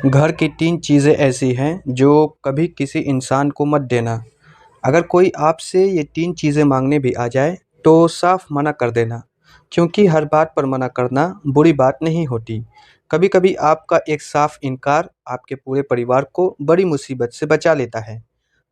घर की 3 चीज़ें ऐसी हैं जो कभी किसी इंसान को मत देना। अगर कोई आपसे ये 3 चीज़ें माँगने भी आ जाए तो साफ मना कर देना, क्योंकि हर बात पर मना करना बुरी बात नहीं होती। कभी-कभी आपका एक साफ इनकार आपके पूरे परिवार को बड़ी मुसीबत से बचा लेता है।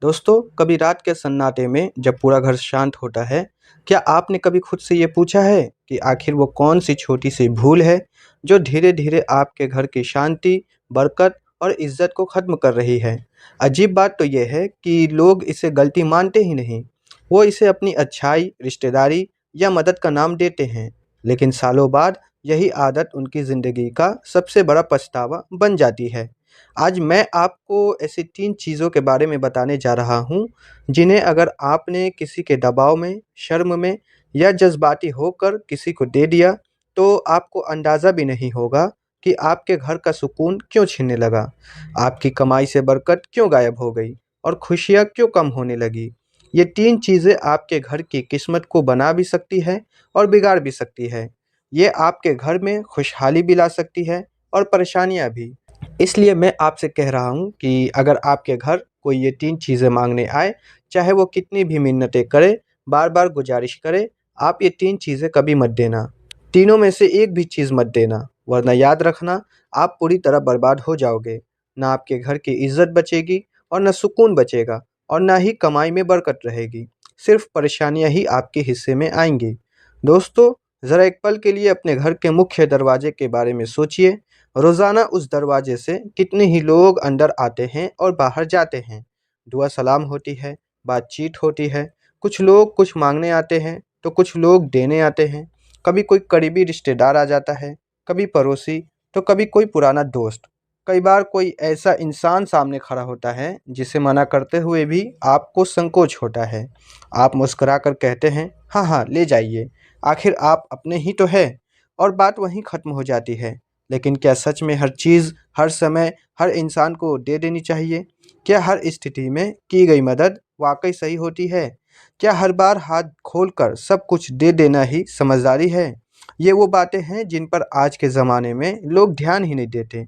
दोस्तों, कभी रात के सन्नाटे में जब पूरा घर शांत होता है, क्या आपने कभी खुद से ये पूछा है कि आखिर वो कौन-सी छोटी-सी भूल है जो धीरे-धीरे आपके घर की शांति, बरकत और इज़्ज़त को ख़त्म कर रही है? अजीब बात तो ये है कि लोग इसे गलती मानते ही नहीं। वो इसे अपनी अच्छाई, रिश्तेदारी या मदद का नाम देते हैं, लेकिन सालों बाद यही आदत उनकी ज़िंदगी का सबसे बड़ा पछतावा बन जाती है। आज मैं आपको ऐसी 3 चीज़ों के बारे में बताने जा रहा हूँ, जिन्हें अगर आपने किसी के दबाव में, शर्म में या जज़्बाती होकर किसी को दे दिया, तो आपको अंदाज़ा भी नहीं होगा कि आपके घर का सुकून क्यों छिनने लगा, आपकी कमाई से बरकत क्यों गायब हो गई और खुशियाँ क्यों कम होने लगी। ये 3 चीज़ें आपके घर की किस्मत को बना भी सकती है और बिगाड़ भी सकती है। ये आपके घर में खुशहाली भी ला सकती है और परेशानियाँ भी। इसलिए मैं आपसे कह रहा हूँ कि अगर आपके घर कोई ये 3 चीज़ें माँगने आए, चाहे वो कितनी भी मिन्नतें करे, बार-बार गुज़ारिश करे, आप ये 3 चीज़ें कभी मत देना। तीनों में से एक भी चीज़ मत देना, वरना याद रखना आप पूरी तरह बर्बाद हो जाओगे। ना आपके घर की इज़्ज़त बचेगी और ना सुकून बचेगा और ना ही कमाई में बरकत रहेगी। सिर्फ़ परेशानियाँ ही आपके हिस्से में आएँगी। दोस्तों, ज़रा एक पल के लिए अपने घर के मुख्य दरवाजे के बारे में सोचिए। रोज़ाना उस दरवाजे से कितने ही लोग अंदर आते हैं और बाहर जाते हैं। दुआ सलाम होती है, बातचीत होती है, कुछ लोग कुछ माँगने आते हैं, तो कुछ लोग देने आते हैं। कभी कोई करीबी रिश्तेदार आ जाता है, कभी पड़ोसी, तो कभी कोई पुराना दोस्त। कई बार कोई ऐसा इंसान सामने खड़ा होता है, जिसे मना करते हुए भी आपको संकोच होता है। आप मुस्कुराकर कहते हैं, "हाँ, हाँ, ले जाइए, आखिर आप अपने ही तो हैं।" और बात वहीं ख़त्म हो जाती है। लेकिन क्या सच में हर चीज़, हर समय, हर इंसान को दे देनी चाहिए? क्या हर स्थिति में की गई मदद वाक़ई सही होती है? क्या हर बार हाथ खोलकर सब कुछ दे देना ही समझदारी है? ये वो बातें हैं जिन पर आज के ज़माने में लोग ध्यान ही नहीं देते।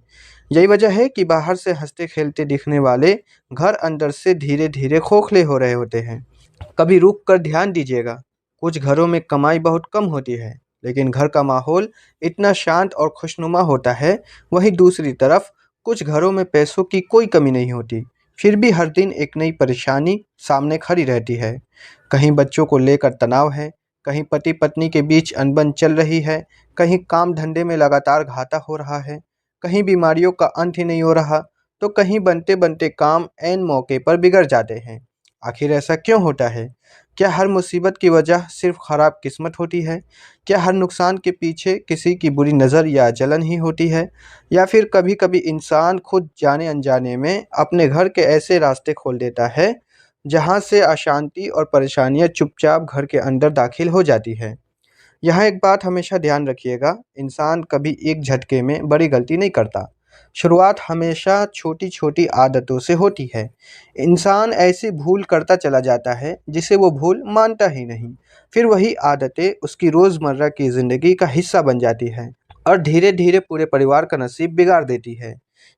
यही वजह है कि बाहर से हँसते-खेलते दिखने वाले घर अंदर से धीरे-धीरे खोखले हो रहे होते हैं। कभी रुक कर ध्यान दीजिएगा, कुछ घरों में कमाई बहुत कम होती है, लेकिन घर का माहौल इतना शांत और खुशनुमा होता है। वहीं दूसरी तरफ कुछ घरों में पैसों की कोई कमी नहीं होती, फिर भी हर दिन एक नई परेशानी सामने खड़ी रहती है। कहीं बच्चों को लेकर तनाव है, कहीं पति-पत्नी के बीच अनबन चल रही है, कहीं काम-धंधे में लगातार घाटा हो रहा है, कहीं बीमारियों का अंत ही नहीं हो रहा, तो कहीं बनते-बनते काम ऐन मौके पर बिगड़ जाते हैं। आखिर ऐसा क्यों होता है? क्या हर मुसीबत की वजह सिर्फ़ ख़राब किस्मत होती है? क्या हर नुकसान के पीछे किसी की बुरी नज़र या जलन ही होती है? या फिर कभी-कभी इंसान खुद जाने-अनजाने में अपने घर के ऐसे रास्ते खोल देता है, जहाँ से अशांति और परेशानियाँ चुपचाप घर के अंदर दाखिल हो जाती है? यहाँ एक बात हमेशा ध्यान रखिएगा, इंसान कभी एक झटके में बड़ी गलती नहीं करता। शुरुआत हमेशा छोटी-छोटी आदतों से होती है। इंसान ऐसी भूल करता चला जाता है, जिसे वो भूल मानता ही नहीं। फिर वही आदतें उसकी रोज़मर्रा की ज़िंदगी का हिस्सा बन जाती हैं और धीरे-धीरे पूरे परिवार का नसीब बिगाड़ देती है।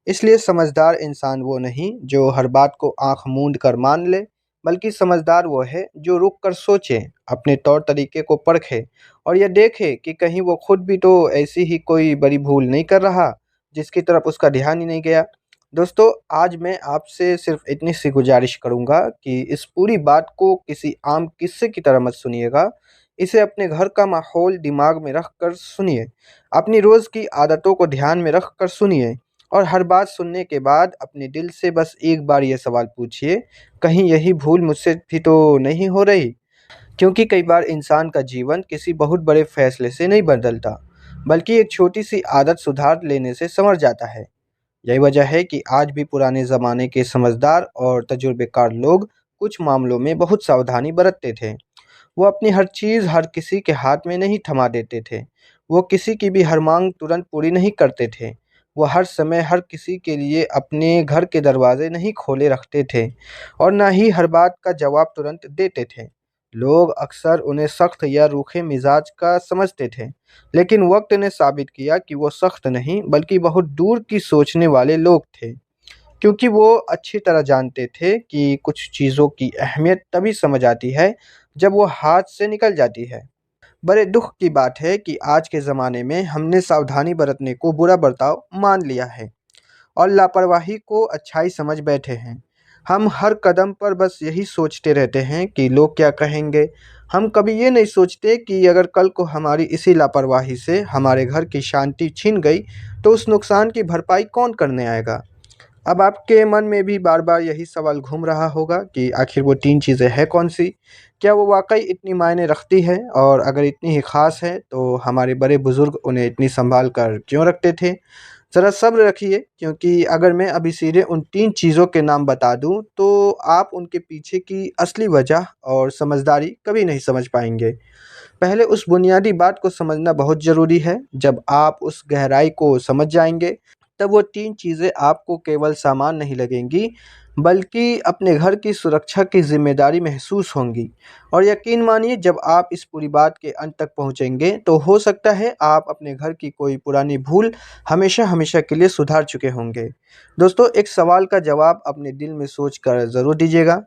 इसलिए समझदार इंसान वो नहीं, जो हर बात को आँख मूंद कर मान ले, बल्कि समझदार वो है, जो रुक कर सोचे, अपने तौर तरीके को परखे और ये देखे कि कहीं वो खुद भी तो ऐसी ही कोई बड़ी भूल नहीं कर रहा, जिसकी तरफ उसका ध्यान ही नहीं गया। दोस्तों, आज मैं आपसे सिर्फ़ इतनी सी गुज़ारिश करूँगा कि इस पूरी बात को किसी आम किस्से की तरह मत सुनिएगा। इसे अपने घर का माहौल दिमाग में रख कर सुनिए, अपनी रोज़ की आदतों को ध्यान में रख कर सुनिए और हर बात सुनने के बाद अपने दिल से बस एक बार ये सवाल पूछिए, कहीं यही भूल मुझसे भी तो नहीं हो रही? क्योंकि कई बार इंसान का जीवन किसी बहुत बड़े फैसले से नहीं बदलता, बल्कि एक छोटी-सी आदत सुधार लेने से संवर जाता है। यही वजह है कि आज भी पुराने ज़माने के समझदार और तजुर्बेकार लोग कुछ मामलों में बहुत सावधानी बरतते थे। वो अपनी हर चीज़ हर किसी के हाथ में नहीं थमा देते थे। वो किसी की भी हर माँग तुरंत पूरी नहीं करते थे। वो हर समय हर किसी के लिए अपने घर के दरवाज़े नहीं खोले रखते थे और ना ही हर बात का जवाब तुरंत देते थे। लोग अक्सर उन्हें सख्त या रूखे मिजाज का समझते थे, लेकिन वक्त ने साबित किया कि वो सख्त नहीं बल्कि बहुत दूर की सोचने वाले लोग थे, क्योंकि वो अच्छी तरह जानते थे कि कुछ चीज़ों की अहमियत तभी समझ आती है जब वो हाथ से निकल जाती है। बड़े दुख की बात है कि आज के ज़माने में हमने सावधानी बरतने को बुरा बर्ताव मान लिया है और लापरवाही को अच्छाई समझ बैठे हैं। हम हर कदम पर बस यही सोचते रहते हैं कि लोग क्या कहेंगे। हम कभी ये नहीं सोचते कि अगर कल को हमारी इसी लापरवाही से हमारे घर की शांति छिन गई, तो उस नुकसान की भरपाई कौन करने आएगा? अब आपके मन में भी बार-बार यही सवाल घूम रहा होगा कि आखिर वो 3 चीज़ें हैं कौन-सी? क्या वो वाक़ई इतनी मायने रखती है? और अगर इतनी ही ख़ास है, तो हमारे बड़े बुज़ुर्ग उन्हें इतनी सँभाल कर क्यों रखते थे? ज़रा सब्र रखिए, क्योंकि अगर मैं अभी सीधे उन 3 चीज़ों के नाम बता दूँ, तो आप उनके पीछे की असली वजह और समझदारी कभी नहीं समझ पाएँगे। पहले उस बुनियादी बात को समझना बहुत ज़रूरी है। जब आप उस गहराई को समझ जाएँगे, तब वो 3 चीज़ें आपको केवल सामान नहीं लगेंगी, बल्कि अपने घर की सुरक्षा की ज़िम्मेदारी महसूस होंगी। और यकीन मानिए, जब आप इस पूरी बात के अंत तक पहुँचेंगे, तो हो सकता है आप अपने घर की कोई पुरानी भूल हमेशा-हमेशा के लिए सुधार चुके होंगे। दोस्तों, एक सवाल का जवाब अपने दिल में सोच कर ज़रूर दीजिएगा।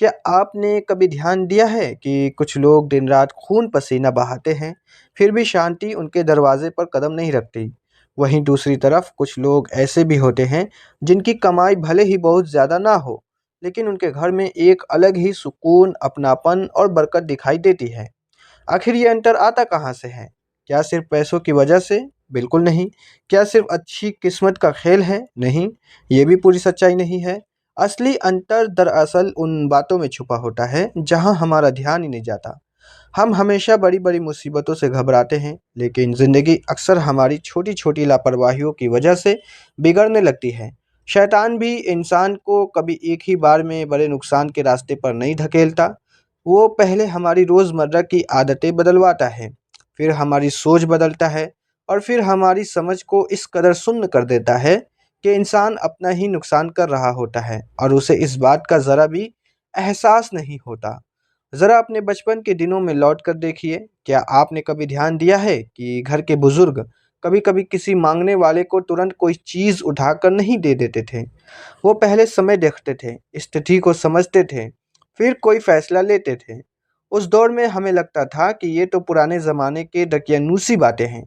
क्या आपने कभी ध्यान दिया है कि कुछ लोग दिन-रात खून-पसीना बहाते हैं, फिर भी शांति उनके दरवाज़े पर कदम नहीं रखती? वहीं दूसरी तरफ कुछ लोग ऐसे भी होते हैं, जिनकी कमाई भले ही बहुत ज़्यादा ना हो, लेकिन उनके घर में एक अलग ही सुकून, अपनापन और बरकत दिखाई देती है। आखिर ये अंतर आता कहाँ से है? क्या सिर्फ़ पैसों की वजह से? बिल्कुल नहीं। क्या सिर्फ़ अच्छी किस्मत का खेल है? नहीं, ये भी पूरी सच्चाई नहीं है। असली अंतर दरअसल उन बातों में छुपा होता है, जहाँ हमारा ध्यान ही नहीं जाता। हम हमेशा बड़ी-बड़ी मुसीबतों से घबराते हैं, लेकिन ज़िंदगी अक्सर हमारी छोटी-छोटी लापरवाहियों की वजह से बिगड़ने लगती है। शैतान भी इंसान को कभी एक ही बार में बड़े नुकसान के रास्ते पर नहीं धकेलता। वो पहले हमारी रोज़मर्रा की आदतें बदलवाता है, फिर हमारी सोच बदलता है और फिर हमारी समझ को इस कदर शून्य कर देता है कि इंसान अपना ही नुकसान कर रहा होता है और उसे इस बात का ज़रा भी एहसास नहीं होता। ज़रा अपने बचपन के दिनों में लौट कर देखिए, क्या आपने कभी ध्यान दिया है कि घर के बुज़ुर्ग कभी-कभी किसी माँगने वाले को तुरंत कोई चीज़ उठाकर नहीं दे देते थे? वो पहले समय देखते थे, स्थिति को समझते थे, फिर कोई फ़ैसला लेते थे। उस दौर में हमें लगता था कि ये तो पुराने ज़माने के दकियानूसी बातें हैं,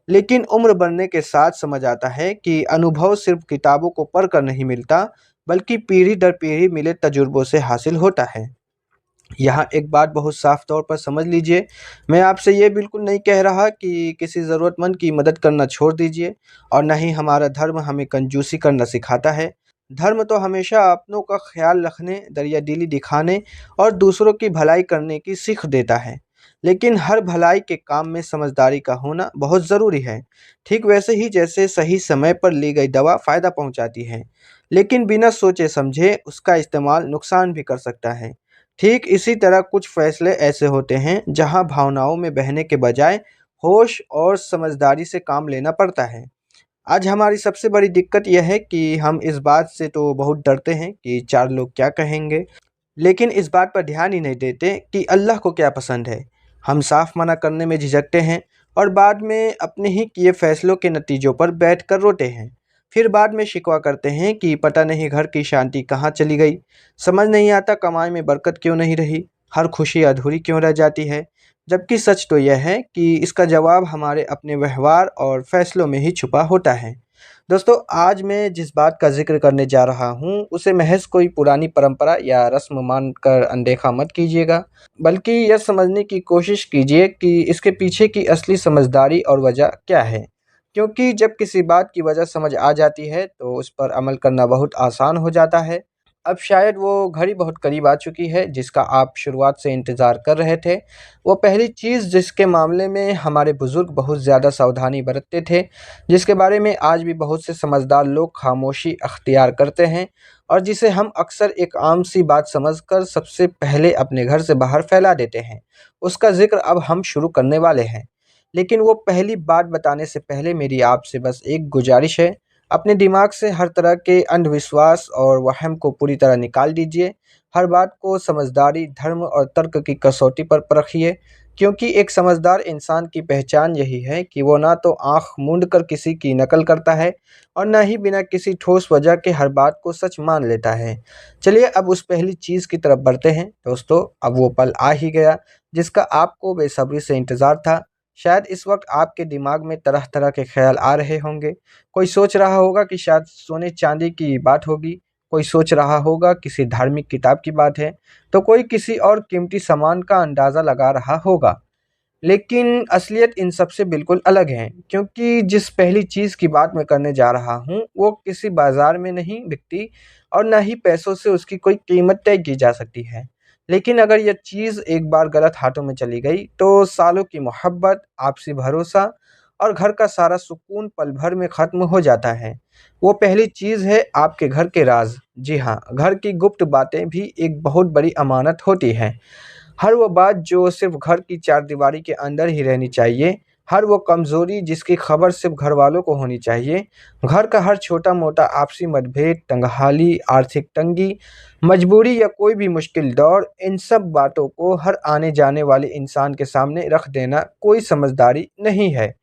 लेकिन उम्र बढ़ने के साथ समझ आता है कि अनुभव सिर्फ़ किताबों को पढ़कर नहीं मिलता, बल्कि पीढ़ी दर पीढ़ी मिले तजुर्बों से हासिल होता है। यहाँ एक बात बहुत साफ तौर पर समझ लीजिए, मैं आपसे ये बिल्कुल नहीं कह रहा कि किसी ज़रूरतमंद की मदद करना छोड़ दीजिए, और ना ही हमारा धर्म हमें कंजूसी करना सिखाता है। धर्म तो हमेशा अपनों का ख़्याल रखने, दरियादिली दिखाने और दूसरों की भलाई करने की सीख देता है। लेकिन हर भलाई के काम में समझदारी का होना बहुत ज़रूरी है। ठीक वैसे ही जैसे सही समय पर ली गई दवा फ़ायदा पहुँचाती है, लेकिन बिना सोचे समझे उसका इस्तेमाल नुकसान भी कर सकता है। ठीक इसी तरह कुछ फैसले ऐसे होते हैं जहां भावनाओं में बहने के बजाय होश और समझदारी से काम लेना पड़ता है। आज हमारी सबसे बड़ी दिक्कत यह है कि हम इस बात से तो बहुत डरते हैं कि 4 लोग क्या कहेंगे, लेकिन इस बात पर ध्यान ही नहीं देते कि अल्लाह को क्या पसंद है। हम साफ मना करने में झिझकते हैं और बाद में अपने ही किए फैसलों के नतीजों पर बैठकर रोते हैं। फिर बाद में शिकवा करते हैं कि पता नहीं घर की शांति कहाँ चली गई। समझ नहीं आता कमाई में बरकत क्यों नहीं रही, हर खुशी अधूरी क्यों रह जाती है। जबकि सच तो यह है कि इसका जवाब हमारे अपने व्यवहार और फैसलों में ही छुपा होता है। दोस्तों, आज मैं जिस बात का ज़िक्र करने जा रहा हूँ, उसे महज़ कोई पुरानी परंपरा या रस्म मानकर अनदेखा मत कीजिएगा, बल्कि यह समझने की कोशिश कीजिए कि इसके पीछे की असली समझदारी और वजह क्या है। क्योंकि जब किसी बात की वजह समझ आ जाती है, तो उस पर अमल करना बहुत आसान हो जाता है। अब शायद वो घड़ी बहुत करीब आ चुकी है, जिसका आप शुरुआत से इंतज़ार कर रहे थे। वो पहली चीज़ जिसके मामले में हमारे बुज़ुर्ग बहुत ज़्यादा सावधानी बरतते थे, जिसके बारे में आज भी बहुत से समझदार लोग खामोशी अख्तियार करते हैं और जिसे हम अक्सर एक आम सी बात समझकर सबसे पहले अपने घर से बाहर फैला देते हैं, उसका ज़िक्र अब हम शुरू करने वाले हैं। लेकिन वो पहली बात बताने से पहले मेरी आपसे बस एक गुजारिश है, अपने दिमाग से हर तरह के अंधविश्वास और वहम को पूरी तरह निकाल दीजिए। हर बात को समझदारी, धर्म और तर्क की कसौटी पर परखिए, क्योंकि एक समझदार इंसान की पहचान यही है कि वो ना तो आँख मूंद कर किसी की नकल करता है और ना ही बिना किसी ठोस वजह के हर बात को सच मान लेता है। चलिए अब उस पहली चीज़ की तरफ बढ़ते हैं। दोस्तों, अब वो पल आ ही गया जिसका आपको बेसब्री से इंतज़ार था। शायद इस वक्त आपके दिमाग में तरह-तरह के ख़्याल आ रहे होंगे। कोई सोच रहा होगा कि शायद सोने-चांदी की बात होगी, कोई सोच रहा होगा किसी धार्मिक किताब की बात है, तो कोई किसी और कीमती सामान का अंदाज़ा लगा रहा होगा। लेकिन असलियत इन सब से बिल्कुल अलग है, क्योंकि जिस पहली चीज़ की बात मैं करने जा रहा हूँ, वो किसी बाज़ार में नहीं बिकती और ना ही पैसों से उसकी कोई कीमत तय की जा सकती है। लेकिन अगर यह चीज़ एक बार गलत हाथों में चली गई, तो सालों की मोहब्बत, आपसी भरोसा और घर का सारा सुकून पल भर में ख़त्म हो जाता है। वो पहली चीज़ है आपके घर के राज़। जी हाँ, घर की गुप्त बातें भी एक बहुत बड़ी अमानत होती हैं। हर वो बात जो सिर्फ़ घर की चारदीवारी के अंदर ही रहनी चाहिए, हर वो कमज़ोरी जिसकी खबर सिर्फ़ घरवालों को होनी चाहिए, घर का हर छोटा-मोटा आपसी मतभेद, तंगहाली, आर्थिक तंगी, मजबूरी या कोई भी मुश्किल दौर, इन सब बातों को हर आने-जाने वाले इंसान के सामने रख देना कोई समझदारी नहीं है,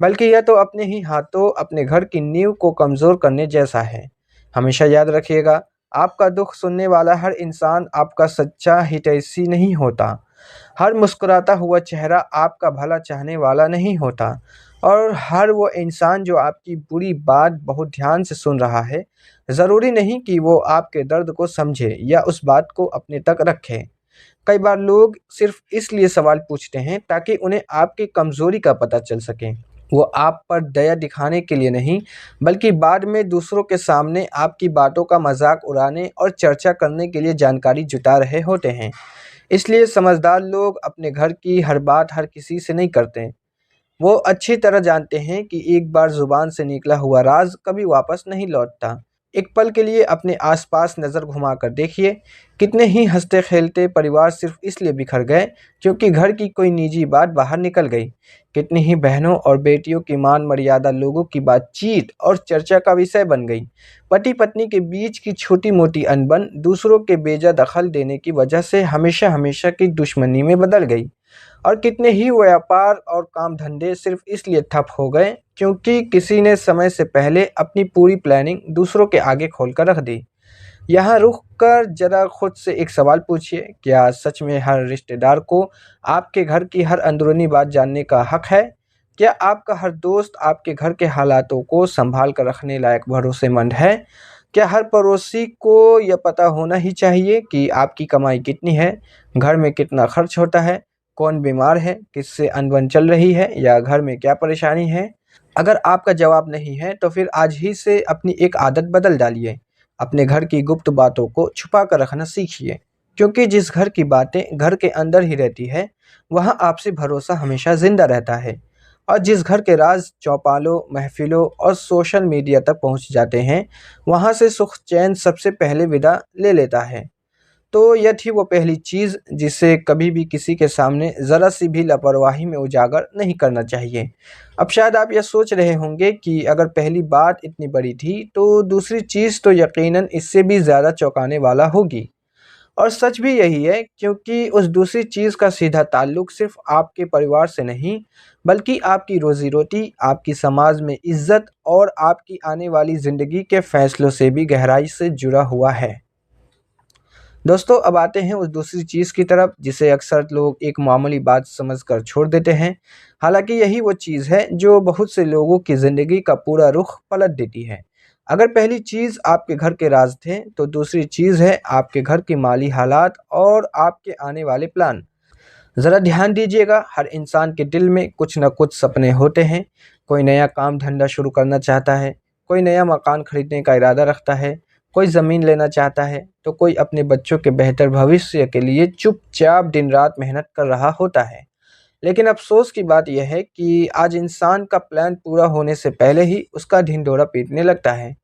बल्कि यह तो अपने ही हाथों अपने घर की नींव को कमज़ोर करने जैसा है। हमेशा याद रखिएगा, आपका दुःख सुनने वाला हर इंसान आपका सच्चा हितैषी नहीं होता। हर मुस्कुराता हुआ चेहरा आपका भला चाहने वाला नहीं होता और हर वो इंसान जो आपकी बुरी बात बहुत ध्यान से सुन रहा है, ज़रूरी नहीं कि वो आपके दर्द को समझे या उस बात को अपने तक रखे। कई बार लोग सिर्फ़ इसलिए सवाल पूछते हैं ताकि उन्हें आपकी कमज़ोरी का पता चल सके। वो आप पर दया दिखाने के लिए नहीं, बल्कि बाद में दूसरों के सामने आपकी बातों का मज़ाक उड़ाने और चर्चा करने के लिए जानकारी जुटा रहे होते हैं। इसलिए समझदार लोग अपने घर की हर बात हर किसी से नहीं करते। वो अच्छी तरह जानते हैं कि एक बार ज़ुबान से निकला हुआ राज़ कभी वापस नहीं लौटता। एक पल के लिए अपने आसपास नज़र घुमाकर देखिए, कितने ही हँसते-खेलते परिवार सिर्फ़ इसलिए बिखर गए क्योंकि घर की कोई निजी बात बाहर निकल गई। कितनी ही बहनों और बेटियों की मान-मर्यादा लोगों की बातचीत और चर्चा का विषय बन गई। पति-पत्नी के बीच की छोटी-मोटी अनबन दूसरों के बेजा दखल देने की वजह से हमेशा-हमेशा की दुश्मनी में बदल गई। और कितने ही व्यापार और काम-धंधे सिर्फ़ इसलिए ठप हो गए क्योंकि किसी ने समय से पहले अपनी पूरी प्लानिंग दूसरों के आगे खोल कर रख दी। यहाँ रुक कर ज़रा खुद से एक सवाल पूछिए, क्या सच में हर रिश्तेदार को आपके घर की हर अंदरूनी बात जानने का हक है? क्या आपका हर दोस्त आपके घर के हालातों को सँभाल कर रखने लायक भरोसेमंद है? क्या हर पड़ोसी को यह पता होना ही चाहिए कि आपकी कमाई कितनी है, घर में कितना खर्च होता है, कौन बीमार है, किससे अनबन चल रही है या घर में क्या परेशानी है? अगर आपका जवाब नहीं है, तो फिर आज ही से अपनी एक आदत बदल डालिए। अपने घर की गुप्त बातों को छुपा कर रखना सीखिए, क्योंकि जिस घर की बातें घर के अंदर ही रहती है, वहाँ आपसी भरोसा हमेशा ज़िंदा रहता है और जिस घर के राज चौपालों, महफ़िलों और सोशल मीडिया तक पहुँच जाते हैं, वहाँ से सुख चैन सबसे पहले विदा ले लेता है। तो यह थी वो पहली चीज़ जिसे कभी भी किसी के सामने ज़रा-सी भी लापरवाही में उजागर नहीं करना चाहिए। अब शायद आप यह सोच रहे होंगे कि अगर पहली बात इतनी बड़ी थी, तो दूसरी चीज़ तो यकीनन इससे भी ज़्यादा चौंकाने वाला होगी। और सच भी यही है, क्योंकि उस दूसरी चीज़ का सीधा ताल्लुक सिर्फ़ आपके परिवार से नहीं, बल्कि आपकी रोज़ी-रोटी, आपकी समाज में इज़्ज़त और आपकी आने वाली ज़िंदगी के फ़ैसलों से भी गहराई से जुड़ा हुआ है। दोस्तों, अब आते हैं उस दूसरी चीज़ की तरफ जिसे अक्सर लोग एक मामूली बात समझकर छोड़ देते हैं। हालाँकि यही वो चीज़ है जो बहुत से लोगों की ज़िंदगी का पूरा रुख पलट देती है। अगर पहली चीज़ आपके घर के राज़ थे, तो दूसरी चीज़ है आपके घर के माली हालात और आपके आने वाले प्लान। ज़रा ध्यान दीजिएगा, हर इंसान के दिल में कुछ न कुछ सपने होते हैं। कोई नया काम-धंधा शुरू करना चाहता है, कोई नया मकान खरीदने का इरादा रखता है, कोई ज़मीन लेना चाहता है, तो कोई अपने बच्चों के बेहतर भविष्य के लिए चुपचाप दिन-रात मेहनत कर रहा होता है। लेकिन अफ़सोस की बात यह है कि आज इंसान का प्लान पूरा होने से पहले ही उसका ढिंढोरा पीटने लगता है।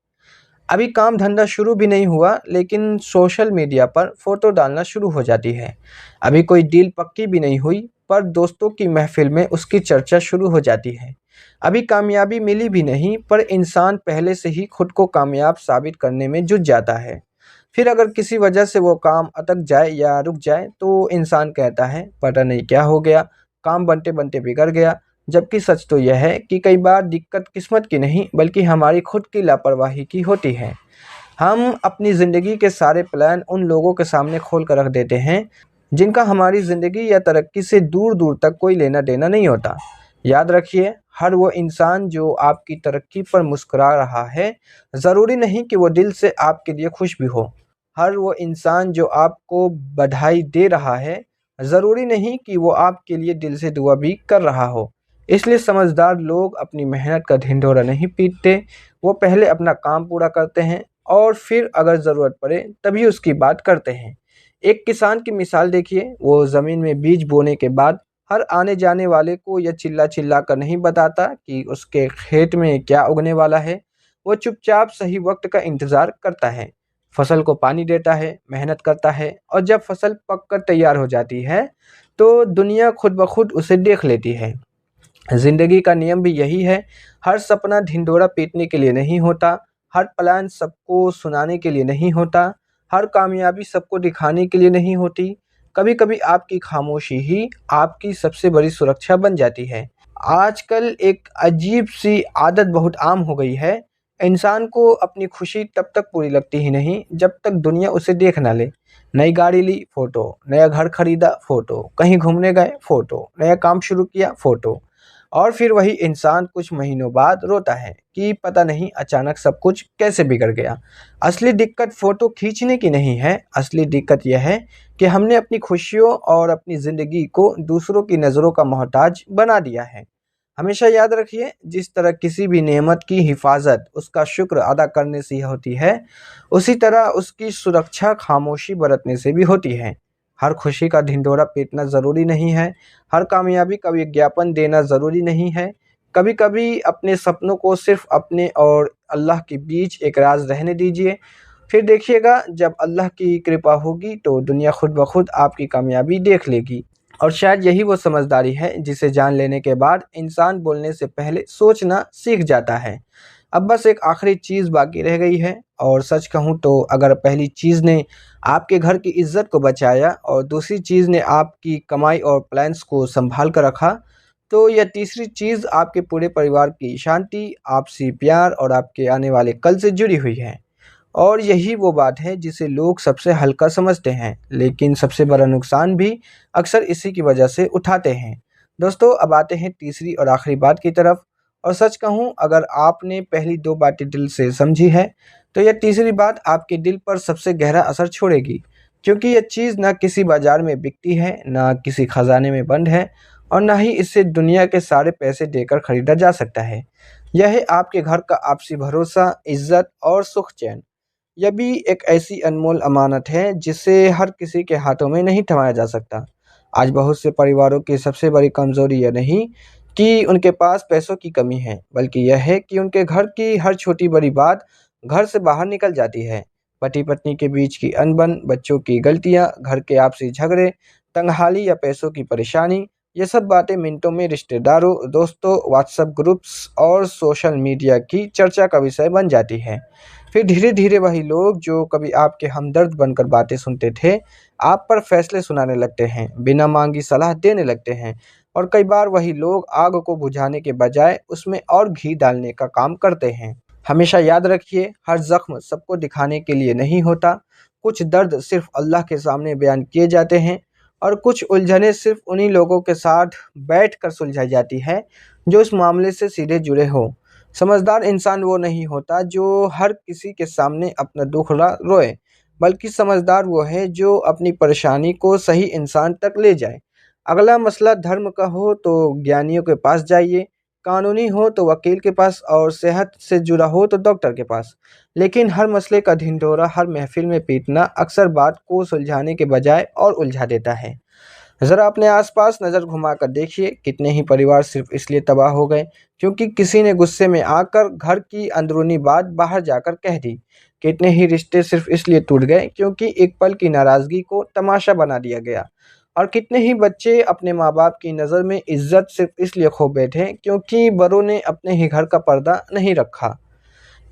अभी काम धंधा शुरू भी नहीं हुआ, लेकिन सोशल मीडिया पर फ़ोटो डालना शुरू हो जाती है। अभी कोई डील पक्की भी नहीं हुई, पर दोस्तों की महफ़िल में उसकी चर्चा शुरू हो जाती है। अभी कामयाबी मिली भी नहीं, पर इंसान पहले से ही खुद को कामयाब साबित करने में जुट जाता है। फिर अगर किसी वजह से वो काम अटक जाए या रुक जाए तो इंसान कहता है पता नहीं क्या हो गया, काम बनते बनते बिगड़ गया। जबकि सच तो यह है कि कई बार दिक्कत किस्मत की नहीं बल्कि हमारी खुद की लापरवाही की होती है। हम अपनी ज़िंदगी के सारे प्लान उन लोगों के सामने खोल कर रख देते हैं जिनका हमारी ज़िंदगी या तरक्की से दूर दूर तक कोई लेना देना नहीं होता। याद रखिए, हर वो इंसान जो आपकी तरक्की पर मुस्कुरा रहा है, ज़रूरी नहीं कि वो दिल से आपके लिए खुश भी हो। हर वो इंसान जो आपको बधाई दे रहा है, ज़रूरी नहीं कि वो आपके लिए दिल से दुआ भी कर रहा हो। इसलिए समझदार लोग अपनी मेहनत का ढिंढोरा नहीं पीटते, वो पहले अपना काम पूरा करते हैं और फिर अगर ज़रूरत पड़े तभी उसकी बात करते हैं। एक किसान की मिसाल देखिए, वो ज़मीन में बीज बोने के बाद हर आने जाने वाले को यह चिल्ला चिल्ला कर नहीं बताता कि उसके खेत में क्या उगने वाला है। वो चुपचाप सही वक्त का इंतज़ार करता है, फसल को पानी देता है, मेहनत करता है और जब फसल पक कर तैयार हो जाती है, तो दुनिया खुद ब खुद उसे देख लेती है। ज़िंदगी का नियम भी यही है, हर सपना ढिंढोरा पीटने के लिए नहीं होता, हर प्लान सबको सुनाने के लिए नहीं होता, हर कामयाबी सबको दिखाने के लिए नहीं होती। कभी-कभी आपकी खामोशी ही आपकी सबसे बड़ी सुरक्षा बन जाती है। आजकल एक अजीब-सी आदत बहुत आम हो गई है, इंसान को अपनी खुशी तब तक पूरी लगती ही नहीं जब तक दुनिया उसे देख ना ले। नई गाड़ी ली, फ़ोटो, नया घर खरीदा, फ़ोटो, कहीं घूमने गए, फ़ोटो, नया काम शुरू किया, फ़ोटो। और फिर वही इंसान कुछ महीनों बाद रोता है कि पता नहीं अचानक सब कुछ कैसे बिगड़ गया। असली दिक्कत फ़ोटो खींचने की नहीं है, असली दिक्कत यह है कि हमने अपनी खुशियों और अपनी ज़िंदगी को दूसरों की नज़रों का मोहताज बना दिया है। हमेशा याद रखिए, जिस तरह किसी भी नेमत की हिफाज़त उसका शुक्र अदा करने से होती है, उसी तरह उसकी सुरक्षा खामोशी बरतने से भी होती है। हर खुशी का ढिंढोरा पीटना ज़रूरी नहीं है, हर कामयाबी का विज्ञापन देना ज़रूरी नहीं है। कभी-कभी अपने सपनों को सिर्फ़ अपने और अल्लाह के बीच एक राज़ रहने दीजिए। फिर देखिएगा, जब अल्लाह की कृपा होगी तो दुनिया खुद ब खुद आपकी कामयाबी देख लेगी। और शायद यही वो समझदारी है जिसे जान लेने के बाद इंसान बोलने से पहले सोचना सीख जाता है। अब बस एक आखिरी चीज़ बाकी रह गई है, और सच कहूँ तो अगर पहली चीज़ ने आपके घर की इज़्ज़त को बचाया और दूसरी चीज़ ने आपकी कमाई और प्लान्स को सँभाल कर रखा, तो यह तीसरी चीज़ आपके पूरे परिवार की शांति, आपसी प्यार और आपके आने वाले कल से जुड़ी हुई है। और यही वो बात है जिसे लोग सबसे हल्का समझते हैं, लेकिन सबसे बड़ा नुकसान भी अक्सर इसी की वजह से उठाते हैं। दोस्तों, अब आते हैं तीसरी और आखिरी बात की तरफ। और सच कहूँ, अगर आपने पहली 2 बातें दिल से समझी है, तो यह तीसरी बात आपके दिल पर सबसे गहरा असर छोड़ेगी। क्योंकि यह चीज़ ना किसी बाज़ार में बिकती है, ना किसी खज़ाने में बंद है और ना ही इसे दुनिया के सारे पैसे देकर खरीदा जा सकता है। यह है आपके घर का आपसी भरोसा, इज़्ज़त और सुख-चैन। यह भी एक ऐसी अनमोल अमानत है जिसे हर किसी के हाथों में नहीं थमाया जा सकता। आज बहुत से परिवारों की सबसे बड़ी कमज़ोरी यह नहीं कि उनके पास पैसों की कमी है, बल्कि यह है कि उनके घर की हर छोटी-बड़ी बात घर से बाहर निकल जाती है। पति-पत्नी के बीच की अनबन, बच्चों की गलतियाँ, घर के आपसी झगड़े, तंगहाली या पैसों की परेशानी, ये सब बातें मिनटों में रिश्तेदारों, दोस्तों, व्हाट्सएप ग्रुप्स और सोशल मीडिया की चर्चा का विषय बन जाती है। फिर धीरे-धीरे वही लोग जो कभी आपके हमदर्द बनकर बातें सुनते थे, आप पर फैसले सुनाने लगते हैं, बिना माँगी सलाह देने लगते हैं और कई बार वही लोग आग को बुझाने के बजाय उसमें और घी डालने का काम करते हैं। हमेशा याद रखिए, हर ज़ख्म सबको दिखाने के लिए नहीं होता, कुछ दर्द सिर्फ़ अल्लाह के सामने बयान किए जाते हैं और कुछ उलझनें सिर्फ़ उन्हीं लोगों के साथ बैठकर सुलझाई जाती है, जो इस मामले से सीधे जुड़े हों। समझदार इंसान वो नहीं होता जो हर किसी के सामने अपना दुखड़ा रोए, बल्कि समझदार वो है जो अपनी परेशानी को सही इंसान तक ले जाए। अगला मसला धर्म का हो तो ज्ञानियों के पास जाइए, कानूनी हो तो वकील के पास और सेहत से जुड़ा हो तो डॉक्टर के पास। लेकिन हर मसले का ढिंढोरा हर महफिल में पीटना अक्सर बात को सुलझाने के बजाय और उलझा देता है। ज़रा अपने आसपास नज़र घुमाकर देखिए, कितने ही परिवार सिर्फ इसलिए तबाह हो गए क्योंकि किसी ने गुस्से में आकर घर की अंदरूनी बात बाहर जाकर कह दी। कितने ही रिश्ते सिर्फ इसलिए टूट गए क्योंकि एक पल की नाराज़गी को तमाशा बना दिया गया। और कितने ही बच्चे अपने माँ-बाप की नज़र में इज़्ज़त सिर्फ इसलिए खो बैठे क्योंकि बड़ों ने अपने ही घर का पर्दा नहीं रखा।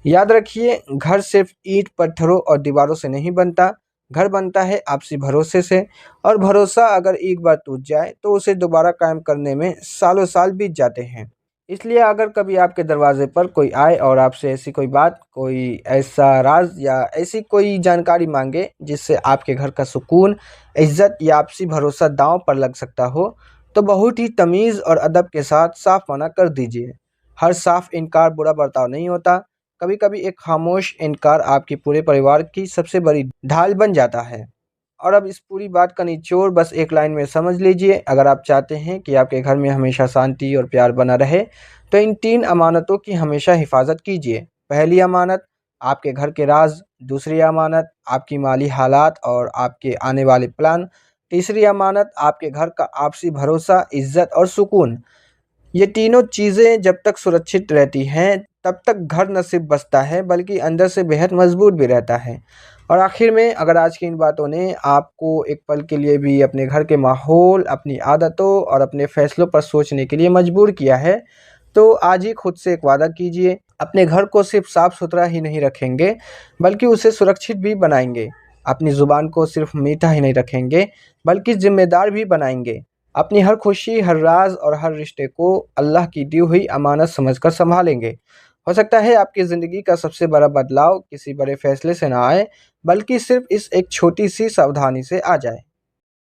याद रखिए, घर सिर्फ ईंट, पत्थरों और दीवारों से नहीं बनता। घर बनता है आपसी भरोसे से, और भरोसा अगर एक बार टूट जाए तो उसे दोबारा कायम करने में सालों साल बीत जाते हैं। इसलिए अगर कभी आपके दरवाजे पर कोई आए और आपसे ऐसी कोई बात, कोई ऐसा राज या ऐसी कोई जानकारी मांगे जिससे आपके घर का सुकून, इज्जत या आपसी भरोसा दांव पर लग सकता हो, तो बहुत ही तमीज़ और अदब के साथ साफ मना कर दीजिए। हर साफ इनकार बुरा बर्ताव नहीं होता। कभी कभी एक खामोश इनकार आपके पूरे परिवार की सबसे बड़ी ढाल बन जाता है। और अब इस पूरी बात का निचोड़ बस एक लाइन में समझ लीजिए। अगर आप चाहते हैं कि आपके घर में हमेशा शांति और प्यार बना रहे, तो इन 3 अमानतों की हमेशा हिफाज़त कीजिए। पहली अमानत, आपके घर के राज़। दूसरी अमानत, आपकी माली हालात और आपके आने वाले प्लान। तीसरी अमानत, आपके घर का आपसी भरोसा, इज़्ज़त और सुकून। ये तीनों चीज़ें जब तक सुरक्षित रहती हैं, तब तक घर न सिर्फ बसता है, बल्कि अंदर से बेहद मज़बूत भी रहता है। और आखिर में, अगर आज की इन बातों ने आपको एक पल के लिए भी अपने घर के माहौल, अपनी आदतों और अपने फ़ैसलों पर सोचने के लिए मजबूर किया है, तो आज ही खुद से एक वादा कीजिए। अपने घर को सिर्फ साफ-सुथरा ही नहीं रखेंगे, बल्कि उसे सुरक्षित भी बनाएँगे। अपनी ज़ुबान को सिर्फ मीठा ही नहीं रखेंगे, बल्कि ज़िम्मेदार भी बनाएँगे। अपनी हर खुशी, हर राज़ और हर रिश्ते को अल्लाह की दी हुई अमानत समझकर सँभालेंगे। हो सकता है आपकी ज़िंदगी का सबसे बड़ा बदलाव किसी बड़े फ़ैसले से ना आए, बल्कि सिर्फ़ इस एक छोटी-सी सावधानी से आ जाए।